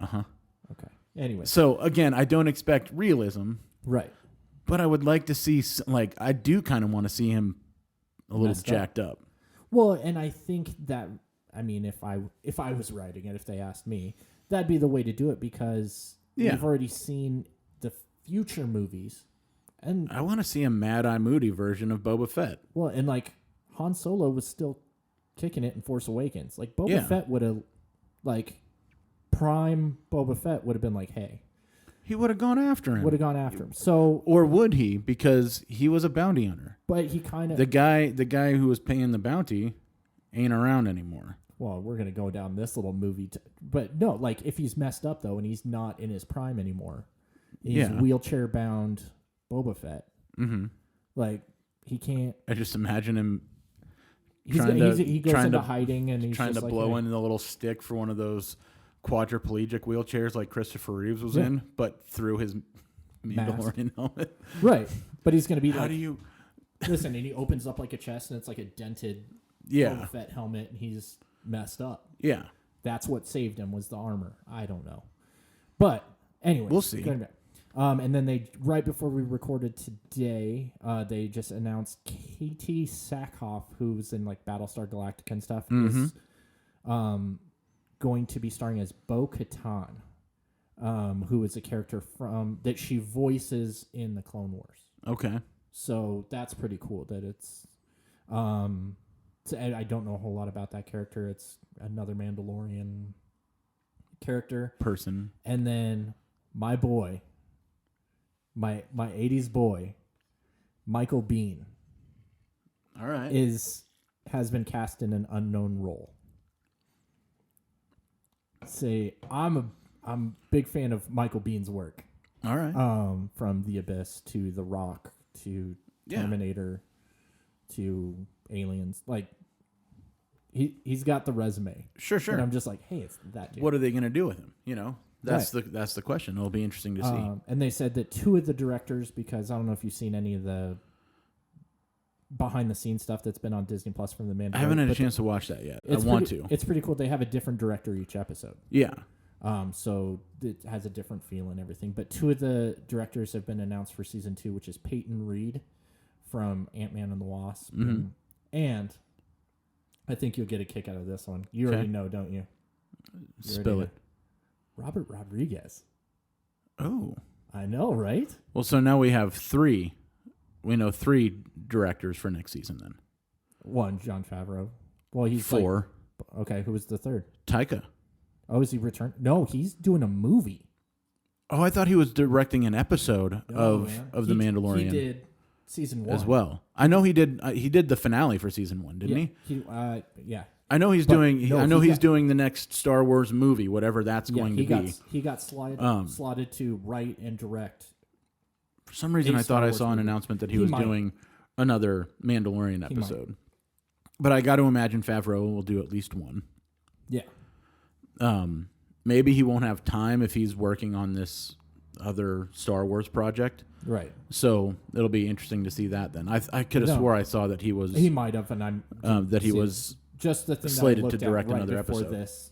B: Okay. Anyway.
A: So again, I don't expect realism.
B: Right.
A: But I would like to see, like, I do kind of want to see him a little jacked up.
B: Well, and I think that, I mean, if I was writing it, if they asked me, that'd be the way to do it because we've already seen the future movies. And
A: I want to see a Mad-Eye Moody version of Boba Fett.
B: Well, and like Han Solo was still kicking it in Force Awakens. Like Boba Fett would have, like, prime Boba Fett would have been like, hey.
A: He would have gone after him.
B: So,
A: or would he? Because he was a bounty hunter.
B: But he kind of
A: the guy who was paying the bounty ain't around anymore.
B: Well, we're gonna go down this little movie, but no, like if he's messed up though, and he's not in his prime anymore, he's wheelchair bound Boba Fett.
A: Mm-hmm.
B: Like he can't.
A: I just imagine him.
B: He goes into hiding and he's
A: trying
B: just
A: to
B: like,
A: blow in the little stick for one of those quadriplegic wheelchairs like Christopher Reeves was in, but through his Mandalorian helmet.
B: Right, but he's gonna be
A: How
B: like,
A: do you
B: listen? And he opens up like a chest, and it's like a dented Boba Fett helmet, and he's messed up.
A: Yeah,
B: that's what saved him was the armor. I don't know, but anyway,
A: we'll see.
B: And then they right before we recorded today, they just announced Katie Sackhoff, who's in like Battlestar Galactica and stuff, is going to be starring as Bo-Katan, who is a character from that she voices in the Clone Wars.
A: Okay,
B: so that's pretty cool. That it's, I don't know a whole lot about that character. It's another Mandalorian
A: person,
B: and then my boy. My 80s boy, Michael Biehn,
A: all right,
B: has been cast in an unknown role. I'm a big fan of Michael Biehn's work.
A: All right.
B: From The Abyss to The Rock to Terminator to Aliens. Like, he's got the resume.
A: Sure.
B: And I'm just like, hey, it's that dude.
A: What are they going to do with him? You know, that's the question. It'll be interesting to see.
B: And they said that 2 of the directors, because I don't know if you've seen any of the behind the scenes stuff that's been on Disney Plus from the Mandalorian.
A: I haven't had a chance to watch that yet. I want to.
B: It's pretty cool. They have a different director each episode.
A: Yeah.
B: So it has a different feel and everything. But 2 of the directors have been announced for season 2, which is Peyton Reed from Ant-Man and the Wasp.
A: Mm-hmm.
B: And I think you'll get a kick out of this one. You already know, don't you?
A: Spill it.
B: Robert Rodriguez.
A: Oh.
B: I know, right?
A: Well, so now we have 3. We know 3 directors for next season then.
B: 1, Jon Favreau. Well, he's
A: 4.
B: Okay, who was the 3rd?
A: Taika.
B: Oh, is he returned? No, he's doing a movie.
A: Oh, I thought he was directing an episode of The Mandalorian.
B: He did season 1
A: as well. I know he did. He did the finale for season 1, didn't he?
B: Yeah.
A: I know he's doing. I know he's doing the next Star Wars movie, whatever that's going to be.
B: He got slotted to write and direct.
A: For some reason, I thought I saw an announcement that he was doing another Mandalorian episode. But I got to imagine Favreau will do at least one.
B: Yeah.
A: Maybe he won't have time if he's working on this other Star Wars project.
B: Right.
A: So it'll be interesting to see that then. I could have swore I saw that he was.
B: He might have, and I'm
A: that he was
B: just the thing
A: slated
B: that I
A: to
B: looked
A: direct
B: at right
A: another
B: before
A: episode.
B: This,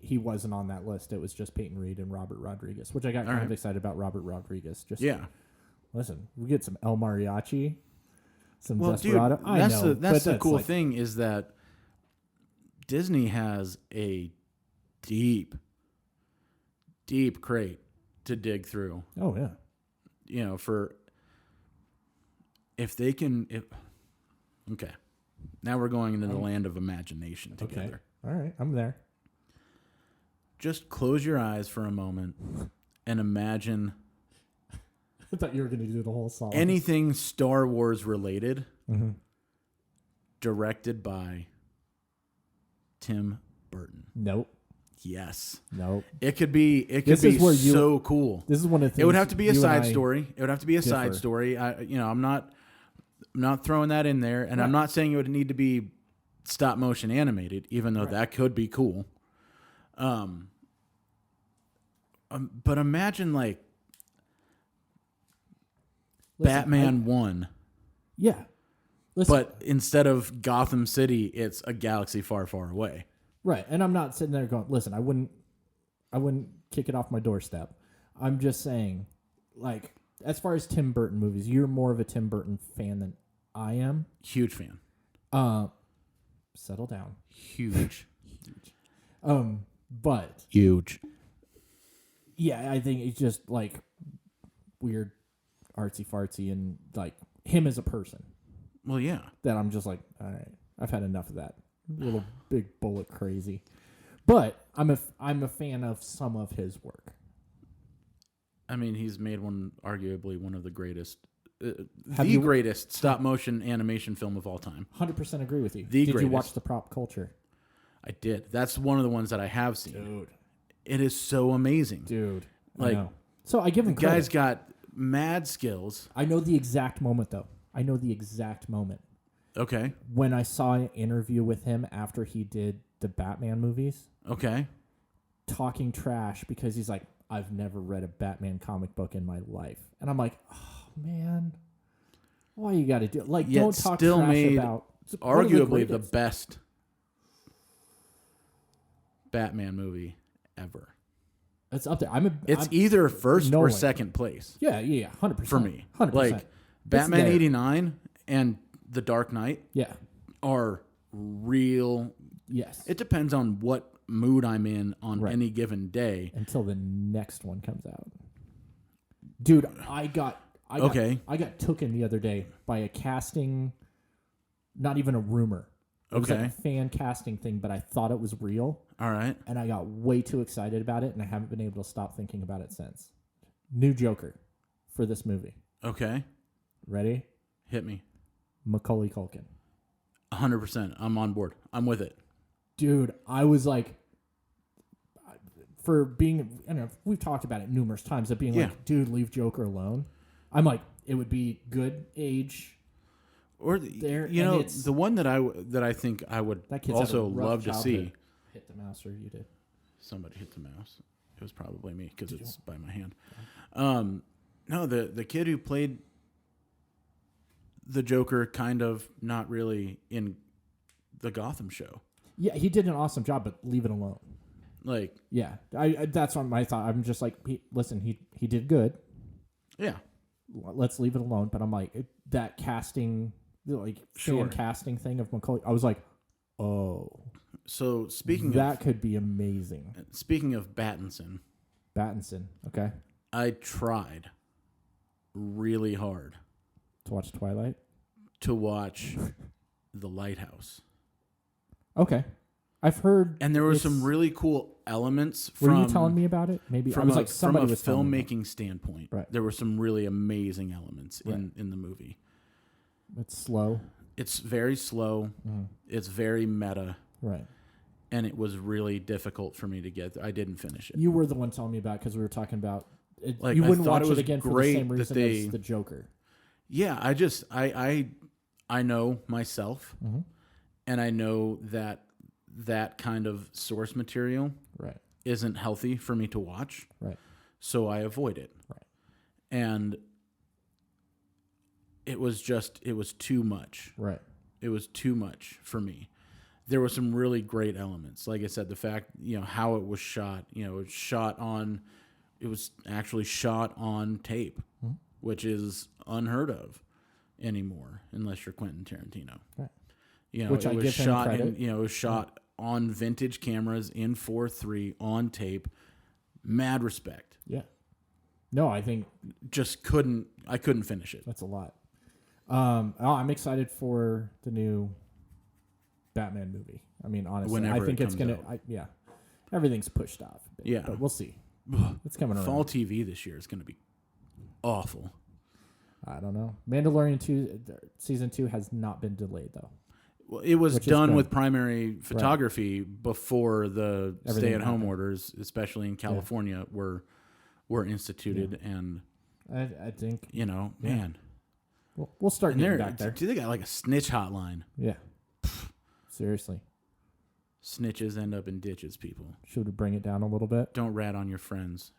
B: he wasn't on that list. It was just Peyton Reed and Robert Rodriguez, which I got kind of excited about. Robert Rodriguez. Just listen, we get some El Mariachi, some Desperado.
A: Dude, that's the cool thing is that Disney has a deep crate to dig through.
B: Oh yeah.
A: You know, for if they can, okay. Now we're going into the land of imagination together.
B: Okay. All right, I'm there.
A: Just close your eyes for a moment and imagine.
B: I thought you were going to do the whole song.
A: Anything Star Wars related, directed by Tim Burton.
B: Nope.
A: Yes.
B: Nope.
A: It could be so cool.
B: This is one of the things.
A: It would have to be a side story. It would have to be a side story. I'm not throwing that in there, and I'm not saying it would need to be stop motion animated, even though that could be cool. But imagine like Batman 1.
B: Yeah.
A: But instead of Gotham City, it's a galaxy far, far away.
B: Right. And I'm not sitting there going, listen, I wouldn't kick it off my doorstep. I'm just saying, like, as far as Tim Burton movies, you're more of a Tim Burton fan than I am.
A: Huge fan.
B: Settle down.
A: Huge.
B: But
A: huge.
B: Yeah, I think it's just like weird artsy fartsy and like him as a person.
A: Well, yeah.
B: That I'm just like, all right, I've had enough of that. Little big bullet crazy. But I'm a fan of some of his work.
A: I mean, he's made arguably one of the greatest, greatest stop motion animation film of all time.
B: 100% agree with you.
A: Did
B: you watch The Prop Culture?
A: I did. That's one of the ones that I have seen.
B: Dude,
A: it is so amazing.
B: Dude,
A: like,
B: I know. So I give him credit.
A: The guy's got mad skills.
B: I know the exact moment though.
A: Okay.
B: When I saw an interview with him after he did the Batman movies.
A: Okay.
B: Talking trash because he's like, I've never read a Batman comic book in my life. And I'm like, oh, man. Why you got to do it? Like,
A: yet
B: don't talk
A: still
B: trash
A: made
B: about...
A: arguably the best Batman movie ever.
B: It's up there.
A: It's either first or second place.
B: Yeah, 100%.
A: For me.
B: 100%.
A: Like, Batman 89 and The Dark Knight are real...
B: Yes.
A: It depends on what mood I'm in on any given day.
B: Until the next one comes out. Dude, I got tooken the other day by a casting, not even a rumor. It was like a fan casting thing, but I thought it was real.
A: All right.
B: And I got way too excited about it, and I haven't been able to stop thinking about it since. New Joker for this movie.
A: Okay.
B: Ready?
A: Hit me.
B: Macaulay Culkin.
A: 100%. I'm on board. I'm with it.
B: Dude, I was like, for being, I don't know, we've talked about it numerous times, of being like, dude, leave Joker alone. I'm like, it would be good age.
A: Or the one that I think I would also love to see.
B: Hit the mouse, or you did.
A: Somebody hit the mouse. It was probably me because it's by my hand. No, the kid who played the Joker kind of not really in the Gotham show.
B: Yeah, he did an awesome job, but leave it alone.
A: Like,
B: yeah, I that's on my thought. I'm just like, he did good.
A: Yeah,
B: let's leave it alone. But I'm like, that casting, like casting thing of Macaulay, I was like, oh.
A: So
B: that could be amazing.
A: Speaking of Pattinson,
B: okay.
A: I tried really hard
B: to watch Twilight.
A: To watch The Lighthouse.
B: Okay, I've heard,
A: and there were some really cool elements.
B: Were you telling me about it? Maybe
A: from
B: from a
A: filmmaking standpoint.
B: Right.
A: There were some really amazing elements in the movie.
B: It's slow.
A: It's very slow.
B: Mm.
A: It's very meta.
B: Right.
A: And it was really difficult for me to get. I didn't finish it.
B: You were the one telling me about, because we were talking about it.
A: Like,
B: you wouldn't watch
A: it
B: it again for the same reason as the Joker.
A: Yeah, I know myself, and I know that kind of source material isn't healthy for me to watch.
B: Right.
A: So I avoid it.
B: Right.
A: And it was too much. Right. It was too much for me. There were some really great elements. Like I said, the fact, how it was shot, it was actually shot on tape, which is unheard of anymore, unless you're Quentin Tarantino. Right.
B: Which
A: it
B: I
A: was
B: give
A: shot
B: him credit.
A: it was shot on vintage cameras in 4:3 on tape. Mad respect.
B: Yeah. No, I think
A: I couldn't finish it.
B: That's a lot. I'm excited for the new Batman movie. I mean, honestly,
A: Whenever
B: I think it's gonna. Everything's pushed off.
A: Yeah,
B: but we'll see. It's coming around.
A: Fall TV this year is going to be awful.
B: I don't know. Mandalorian 2 season 2 has not been delayed though.
A: Well, it was done with primary photography before the stay-at-home orders, especially in California, were instituted, and
B: I think
A: man.
B: We'll start getting back there.
A: Do they got like a snitch hotline?
B: Yeah. Seriously.
A: Snitches end up in ditches, people.
B: Should we bring it down a little bit?
A: Don't rat on your friends.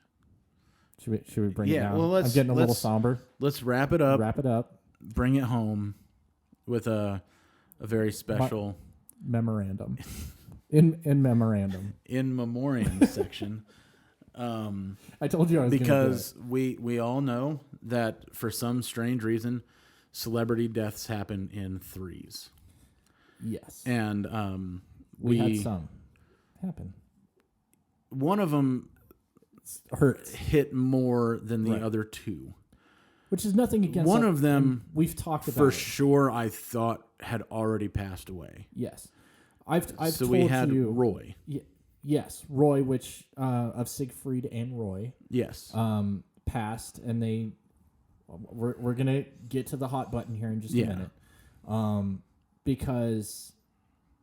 B: Should we bring it down?
A: Well,
B: I'm getting a little somber.
A: Let's wrap it up.
B: Wrap it up.
A: Bring it home with a very special
B: memorandum. in memorandum.
A: In memoriam section.
B: I told you I was
A: because we all know that for some strange reason, celebrity deaths happen in threes.
B: Yes.
A: And
B: we had some happen.
A: One of them hit more than the other two.
B: Which is nothing against
A: one of them.
B: We've talked about
A: for sure. I thought had already passed away.
B: Yes, I've
A: so
B: told
A: we had
B: you,
A: Roy.
B: Yes, Roy, which of Siegfried and Roy.
A: Yes.
B: Passed, and we're gonna get to the hot button here in just a minute. Because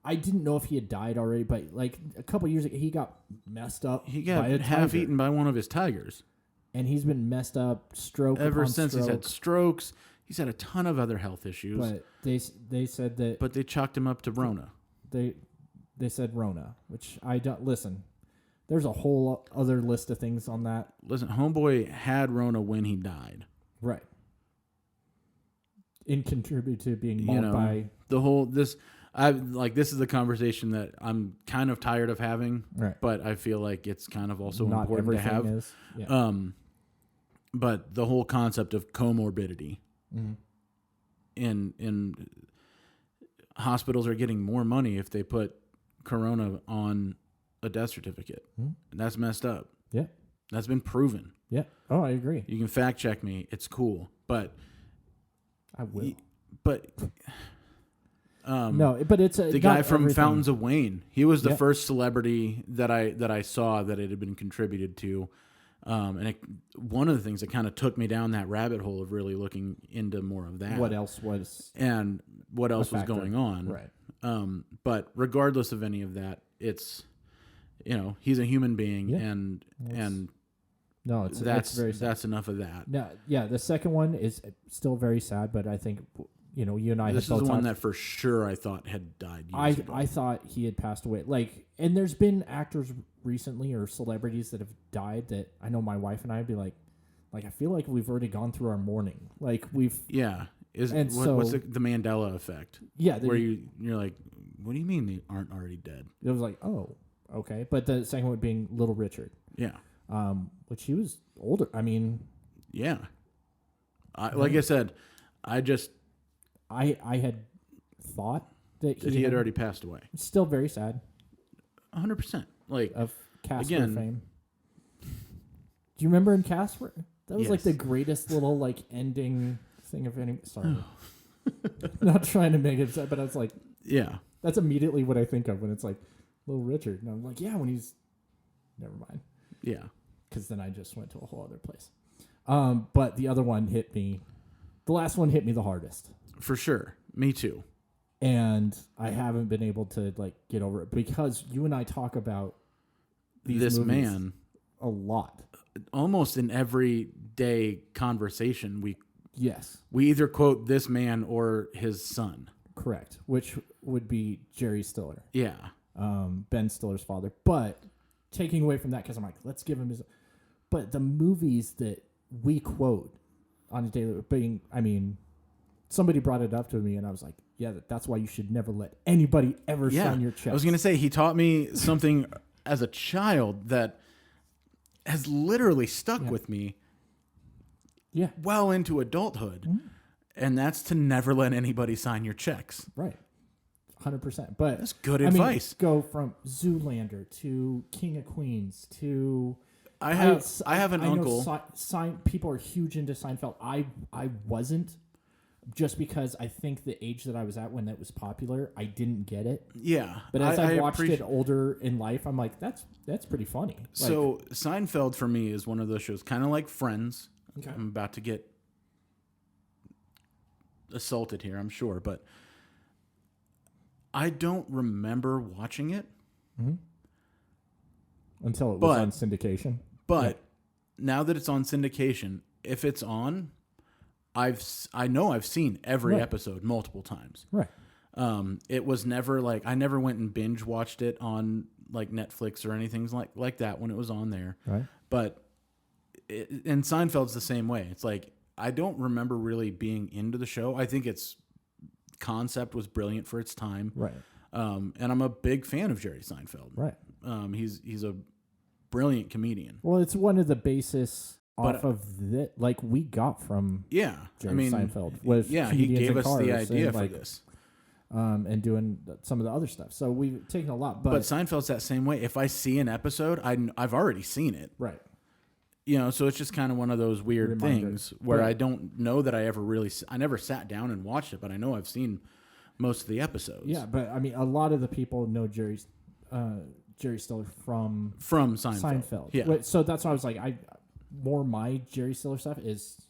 B: I didn't know if he had died already, but like a couple years ago, he got messed up.
A: He got half eaten by one of his tigers.
B: And he's been messed up, stroke
A: ever since.
B: Stroke.
A: He's had strokes. He's had a ton of other health issues.
B: But they said that.
A: But they chalked him up to Rona.
B: They said Rona, which I don't listen. There's a whole other list of things on that.
A: Listen, homeboy had Rona when he died.
B: Right. And contributed to being mauled by
A: the whole this. This is a conversation that I'm kind of tired of having. Right. But I feel like it's kind of also
B: not
A: important to have.
B: Is. Yeah.
A: But the whole concept of comorbidity in hospitals are getting more money if they put Corona on a death certificate. And that's messed up.
B: Yeah.
A: That's been proven.
B: Yeah. Oh, I agree.
A: You can fact check me. It's cool. But
B: I will.
A: No,
B: but it's
A: the guy from Fountains of Wayne. He was the first celebrity that I saw that it had been contributed to. One of the things that kind of took me down that rabbit hole of really looking into more of that.
B: What else was
A: going on?
B: Right.
A: But regardless of any of that, it's he's a human being,
B: Yeah.
A: and
B: No, it's very sad.
A: that's enough of that.
B: No, yeah, the second one is still very sad, but I think you and I.
A: This is
B: have
A: the
B: both
A: one
B: talked-
A: that for sure I thought had died years ago.
B: I thought he had passed away. And there's been actors recently or celebrities that have died that I know my wife and I would be like I feel like we've already gone through our mourning.
A: Yeah. What's the Mandela effect?
B: Yeah,
A: where you're like, what do you mean they aren't already dead?
B: It was like, oh, okay. But the second one being Little Richard.
A: Yeah.
B: Which he was older. I mean,
A: yeah. Like I said, I
B: had thought that
A: he had already passed away.
B: Still very sad.
A: 100%.
B: Of Casper
A: again,
B: fame. Do you remember in Casper? That was
A: yes.
B: the greatest little ending thing of any. Sorry, not trying to make it sad, but I was like,
A: yeah,
B: that's immediately what I think of when it's like Little Richard, and I'm like, yeah, when he's. Never mind.
A: Yeah,
B: because then I just went to a whole other place. But the other one hit me. The last one hit me the hardest.
A: For sure. Me too.
B: And I haven't been able to get over it because you and I talk about
A: this man
B: a lot.
A: Almost in every day conversation, we either quote this man or his son.
B: Correct, which would be Jerry Stiller.
A: Yeah,
B: Ben Stiller's father. But taking away from that, because I'm like, let's give him his. But the movies that we quote on a daily being, I mean, somebody brought it up to me, and I was like, yeah, that's why you should never let anybody ever sign your check.
A: I was gonna say he taught me something as a child that has literally stuck with me.
B: Yeah,
A: well into adulthood, and that's to never let anybody sign your checks.
B: Right, 100%. But
A: that's good advice.
B: Go from Zoolander to King of Queens to.
A: I have an uncle.
B: People are huge into Seinfeld. I wasn't, just because I think the age that I was at when that was popular, I didn't get it.
A: Yeah,
B: but as I watched it older in life, I'm like, that's pretty funny.
A: So Seinfeld for me is one of those shows, kind of like Friends.
B: Okay.
A: I'm about to get assaulted here, I'm sure, but I don't remember watching it
B: until it was on syndication.
A: But now that it's on syndication, if it's on, I know I've seen every episode multiple times.
B: Right.
A: It was never I never went and binge watched it on Netflix or anything like that when it was on there.
B: Right.
A: But and Seinfeld's the same way. It's I don't remember really being into the show. I think its concept was brilliant for its time.
B: Right.
A: And I'm a big fan of Jerry Seinfeld.
B: Right.
A: He's a brilliant comedian.
B: Well, it's one of the basis off of that we got from Jerry Seinfeld.
A: He gave us the idea for this.
B: And doing some of the other stuff. So we've taken a lot. But
A: Seinfeld's that same way. If I see an episode, I've already seen it.
B: Right.
A: So it's just kind of one of those weird things where I don't know that I never sat down and watched it, but I know I've seen most of the episodes.
B: Yeah, but I mean, a lot of the people know Jerry Stiller from Seinfeld.
A: Yeah.
B: So that's why I was like, my Jerry Stiller stuff is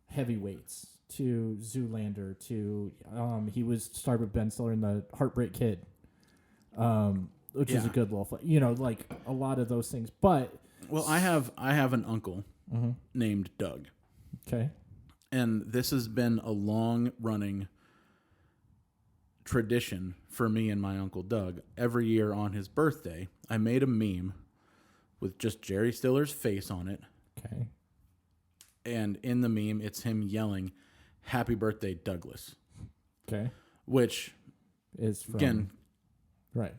B: Heavyweights to Zoolander to he was starred with Ben Stiller in the Heartbreak Kid, which is a good little a lot of those things. But
A: well, I have an uncle named Doug.
B: Okay.
A: And this has been a long running tradition for me and my uncle Doug. Every year on his birthday, I made a meme with just Jerry Stiller's face on it.
B: Okay.
A: And in the meme, it's him yelling, "Happy birthday, Douglas."
B: Okay.
A: Which
B: is from,
A: again,
B: right.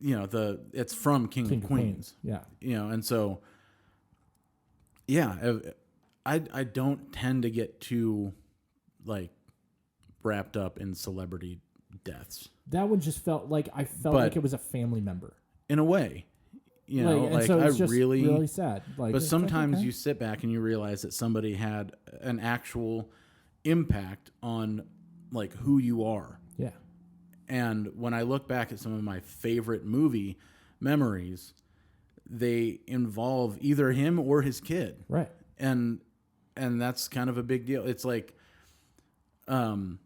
A: It's from King of Queens.
B: Yeah.
A: And so, yeah, I don't tend to get too wrapped up in celebrity deaths.
B: That one just felt like like it was a family member
A: in a way.
B: So it's just really sad.
A: But sometimes you sit back and you realize that somebody had an actual impact on who you are.
B: Yeah.
A: And when I look back at some of my favorite movie memories, they involve either him or his kid.
B: Right.
A: And that's kind of a big deal. It's in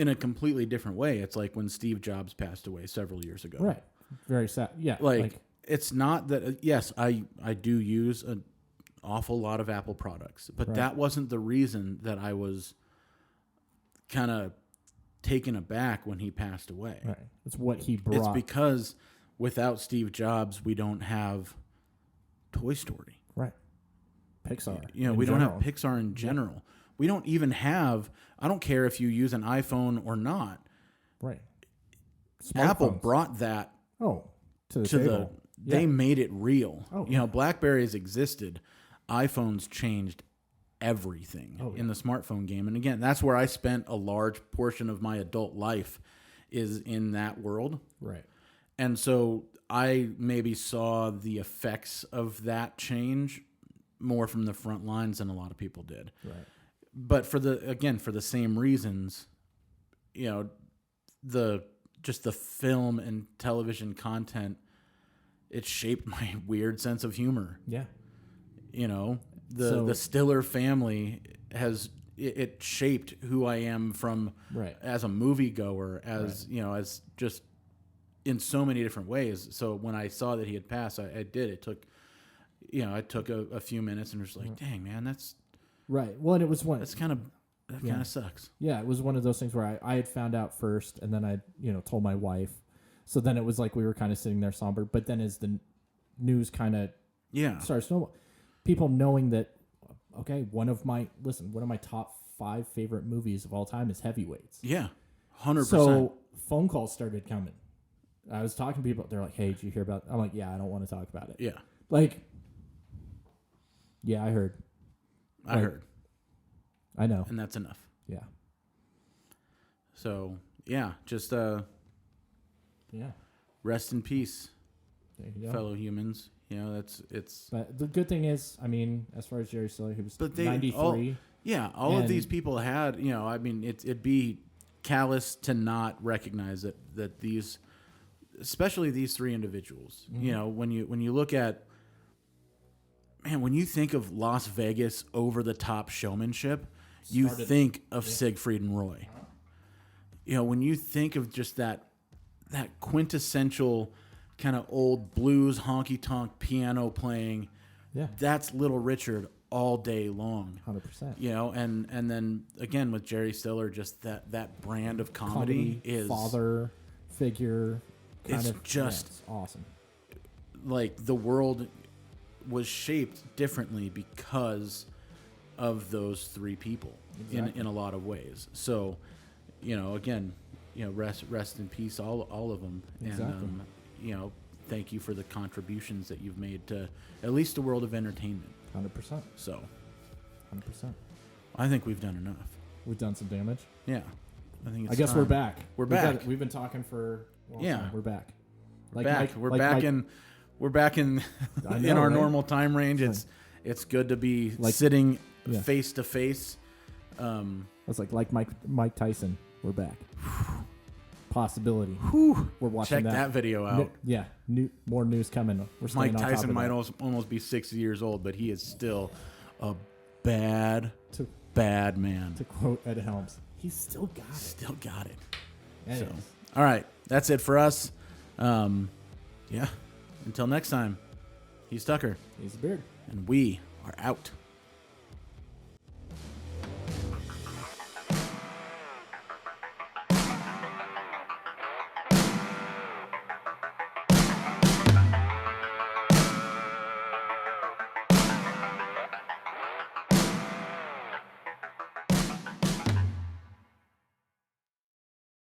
A: a completely different way. It's like when Steve Jobs passed away several years ago.
B: Right. Very sad. Yeah.
A: it's not that. Yes, I do use an awful lot of Apple products, but that wasn't the reason that I was kind of taken aback when he passed away.
B: Right. It's what he brought.
A: It's because without Steve Jobs, we don't have Toy Story.
B: Right. Pixar.
A: We don't have Pixar in general. Yeah. We don't even have, I don't care if you use an iPhone or not.
B: Right.
A: Apple brought that
B: to the table.
A: They made it real.
B: Oh,
A: BlackBerries existed. iPhones changed everything in the smartphone game. And again, that's where I spent a large portion of my adult life, is in that world.
B: Right.
A: And so I maybe saw the effects of that change more from the front lines than a lot of people did.
B: Right.
A: But for the same reasons, the film and television content, it shaped my weird sense of humor.
B: Yeah.
A: The Stiller family it shaped who I am from as a moviegoer, as just in so many different ways. So when I saw that he had passed, I did. It took, I took a few minutes and was like, dang, man, that's
B: right. Well, and it was one.
A: That kind of sucks.
B: Yeah, it was one of those things where I had found out first, and then I told my wife. So then it was like we were kind of sitting there somber. But then as the news kind of started snowballing, people knowing that, okay, one of my top 5 favorite movies of all time is Heavyweights.
A: Yeah, 100%.
B: So phone calls started coming. I was talking to people. They're like, "Hey, did you hear about?" I'm like, "Yeah, I don't want to talk about it."
A: Yeah.
B: Like, yeah, I heard.
A: I heard.
B: I know.
A: And that's enough.
B: Yeah.
A: So, just
B: yeah.
A: Rest in peace,
B: fellow
A: humans.
B: But the good thing is, I mean, as far as Jerry Stiller, he was 93.
A: All of these people had, it'd be callous to not recognize that these, especially these 3 individuals. Mm-hmm. When you look at, man, when you think of Las Vegas over the top showmanship, you think of Siegfried and Roy. When you think of just that quintessential kind of old blues honky tonk piano playing, that's Little Richard all day long.
B: 100%.
A: And then again with Jerry Stiller, just that brand of comedy is
B: father figure.
A: It's
B: awesome.
A: Like the world was shaped differently because of those 3 people in a lot of ways. So, again, rest in peace, all of them.
B: Exactly.
A: And, thank you for the contributions that you've made to at least the world of entertainment.
B: 100%.
A: So,
B: 100%.
A: I think we've done enough.
B: We've done some damage.
A: Yeah. I
B: guess
A: time.
B: we're back.
A: We're back.
B: We've been talking for a long time. We're back.
A: We're back in in our normal time range. It's good to be sitting face to face.
B: It's like Mike Tyson. We're back. Possibility.
A: Whew.
B: We're watching
A: Check that video out.
B: More news coming.
A: Mike Tyson might almost be 60 years old, but he is still a bad man.
B: To quote Ed Helms, he's still got it.
A: Still got it.
B: So,
A: all right, that's it for us. Until next time, he's Tucker.
B: He's Beard.
A: And we are out.